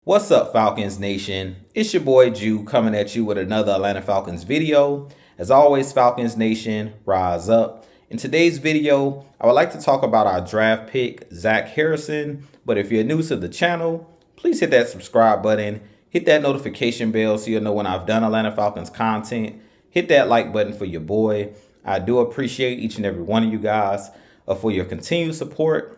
What's up, Falcons Nation? It's your boy Jew coming at you with another Atlanta Falcons video. As always, Falcons Nation, rise up. In today's video, I would like to talk about our draft pick, Zach Harrison. But if you're new to the channel, please hit that subscribe button, hit that notification bell so you'll know when I've done Atlanta Falcons content. Hit that like button for your boy. I do appreciate each and every one of you guys for your continued support.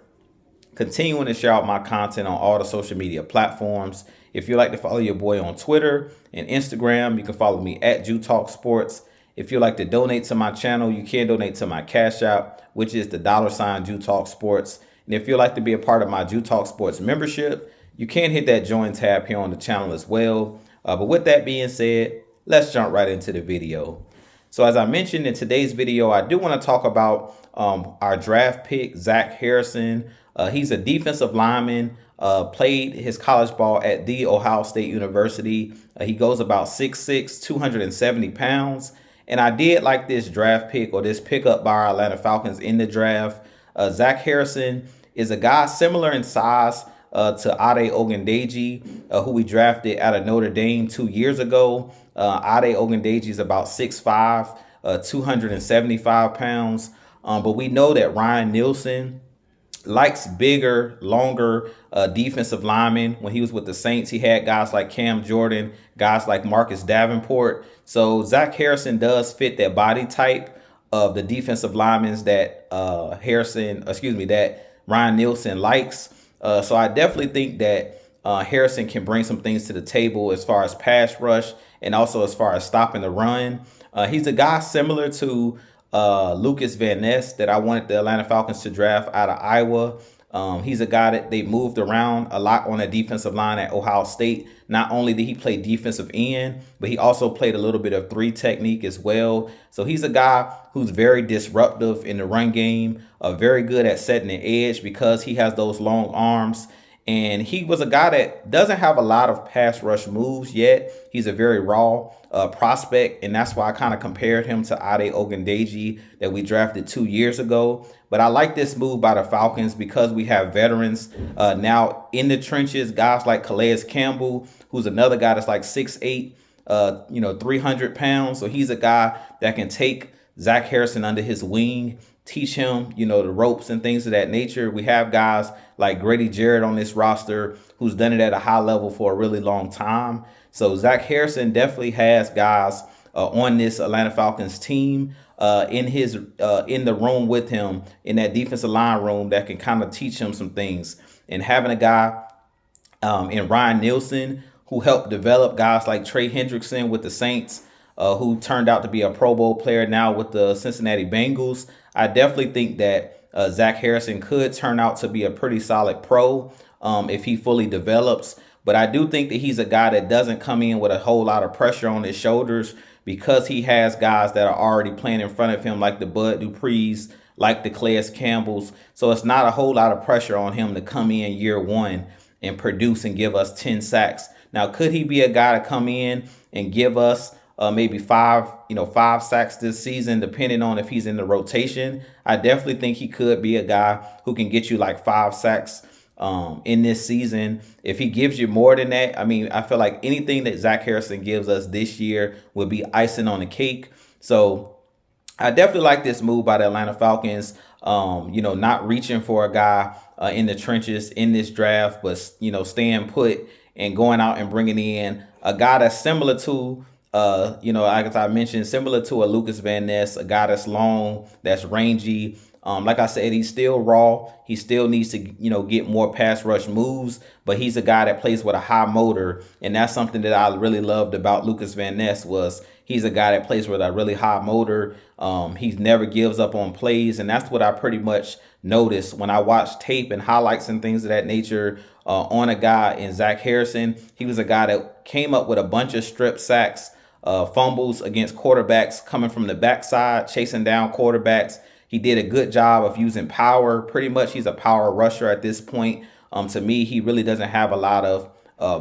Continuing to share out my content on all the social media platforms. If you'd like to follow your boy on Twitter and Instagram, you can follow me at Jew Talk Sports. If you'd like to donate to my channel, you can donate to my Cash App, which is the $ Jew Talk Sports. And if you'd like to be a part of my Jew Talk Sports membership, you can hit that join tab here on the channel as well. But with that being said, let's jump right into the video. So as I mentioned in today's video, I do want to talk about our draft pick, Zach Harrison. He's a defensive lineman, played his college ball at The Ohio State University. He goes about 6'6", 270 pounds. And I did like this draft pick, or this pickup by our Atlanta Falcons in the draft. Zach Harrison is a guy similar in size to Ade Ogundeji, who we drafted out of Notre Dame 2 years ago. Ade Ogundeji is about 6'5", 275 pounds. But we know that Ryan Nielsen likes bigger, longer defensive linemen. When he was with the Saints, he had guys like Cam Jordan, guys like Marcus Davenport. So Zach Harrison does fit that body type of the defensive linemen that that Ryan Nielsen likes. So I definitely think that Harrison can bring some things to the table as far as pass rush and also as far as stopping the run. He's a guy similar to Lucas Van Ness that I wanted the Atlanta Falcons to draft out of Iowa. He's a guy that they moved around a lot on the defensive line at Ohio State. Not only did he play defensive end, but he also played a little bit of three technique as well. So he's a guy who's very disruptive in the run game, very good at setting the edge because he has those long arms. And he was a guy that doesn't have a lot of pass rush moves yet. He's a very raw prospect, and that's why I kind of compared him to Ade Ogundeji that we drafted 2 years ago. But I like this move by the Falcons because we have veterans now in the trenches, guys like Calais Campbell, who's another guy that's like 6'8", 300 pounds. So he's a guy that can take Zach Harrison under his wing, teach him, the ropes and things of that nature. We have guys like Grady Jarrett on this roster who's done it at a high level for a really long time. So Zach Harrison definitely has guys on this Atlanta Falcons team in the room with him in that defensive line room that can kind of teach him some things. And having a guy in Ryan Nielsen who helped develop guys like Trey Hendrickson with the Saints, who turned out to be a Pro Bowl player now with the Cincinnati Bengals. I definitely think that Zach Harrison could turn out to be a pretty solid pro if he fully develops. But I do think that he's a guy that doesn't come in with a whole lot of pressure on his shoulders because he has guys that are already playing in front of him like the Bud Duprees, like the Calais Campbells. So it's not a whole lot of pressure on him to come in year one and produce and give us 10 sacks. Now, could he be a guy to come in and give us maybe five sacks this season, depending on if he's in the rotation? I definitely think he could be a guy who can get you like 5 sacks in this season. If he gives you more than that, I feel like anything that Zach Harrison gives us this year would be icing on the cake. So I definitely like this move by the Atlanta Falcons, not reaching for a guy in the trenches in this draft, but, staying put and going out and bringing in a guy that's similar to, like I mentioned, similar to a Lucas Van Ness, a guy that's long, that's rangy. Like I said, he's still raw. He still needs to, get more pass rush moves, but he's a guy that plays with a high motor. And that's something that I really loved about Lucas Van Ness was he's a guy that plays with a really high motor. He never gives up on plays. And that's what I pretty much noticed when I watched tape and highlights and things of that nature on a guy in Zach Harrison. He was a guy that came up with a bunch of strip sacks, fumbles against quarterbacks coming from the backside, chasing down quarterbacks. He did a good job of using power. Pretty much he's a power rusher at this point. To me, he really doesn't have a lot of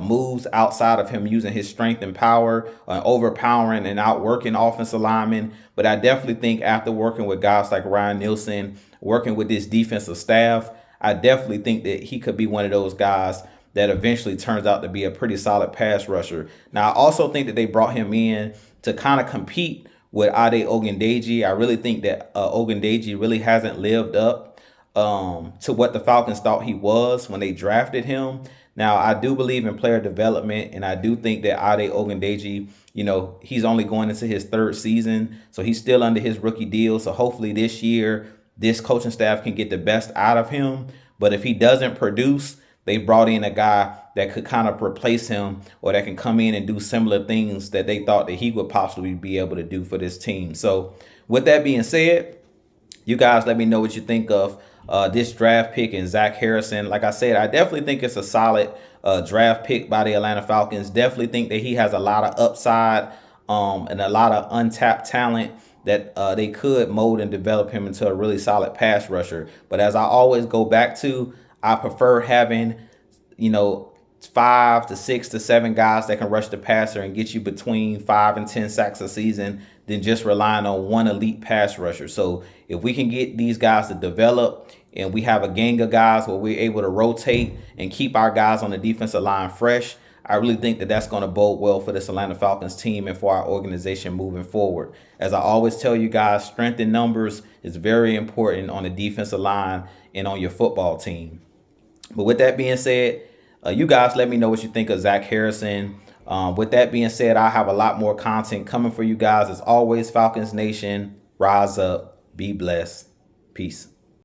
moves outside of him using his strength and power, overpowering and outworking offensive linemen. But I definitely think after working with guys like Ryan Nielsen, working with this defensive staff, I definitely think that he could be one of those guys that eventually turns out to be a pretty solid pass rusher. Now, I also think that they brought him in to kind of compete with Ade Ogundeji. I really think that Ogundeji really hasn't lived up to what the Falcons thought he was when they drafted him. Now, I do believe in player development, and I do think that Ade Ogundeji, he's only going into his third season, so he's still under his rookie deal. So hopefully this year, this coaching staff can get the best out of him. But if he doesn't produce, they brought in a guy that could kind of replace him, or that can come in and do similar things that they thought that he would possibly be able to do for this team. So with that being said, you guys let me know what you think of this draft pick and Zach Harrison. Like I said, I definitely think it's a solid draft pick by the Atlanta Falcons. Definitely think that he has a lot of upside and a lot of untapped talent that they could mold and develop him into a really solid pass rusher. But as I always go back to, I prefer having, 5 to 6 to 7 guys that can rush the passer and get you between 5 and 10 sacks a season than just relying on one elite pass rusher. So if we can get these guys to develop and we have a gang of guys where we're able to rotate and keep our guys on the defensive line fresh, I really think that that's going to bode well for this Atlanta Falcons team and for our organization moving forward. As I always tell you guys, strength in numbers is very important on the defensive line and on your football team. But with that being said, you guys let me know what you think of Zach Harrison. With that being said, I have a lot more content coming for you guys. As always, Falcons Nation, rise up, be blessed. Peace.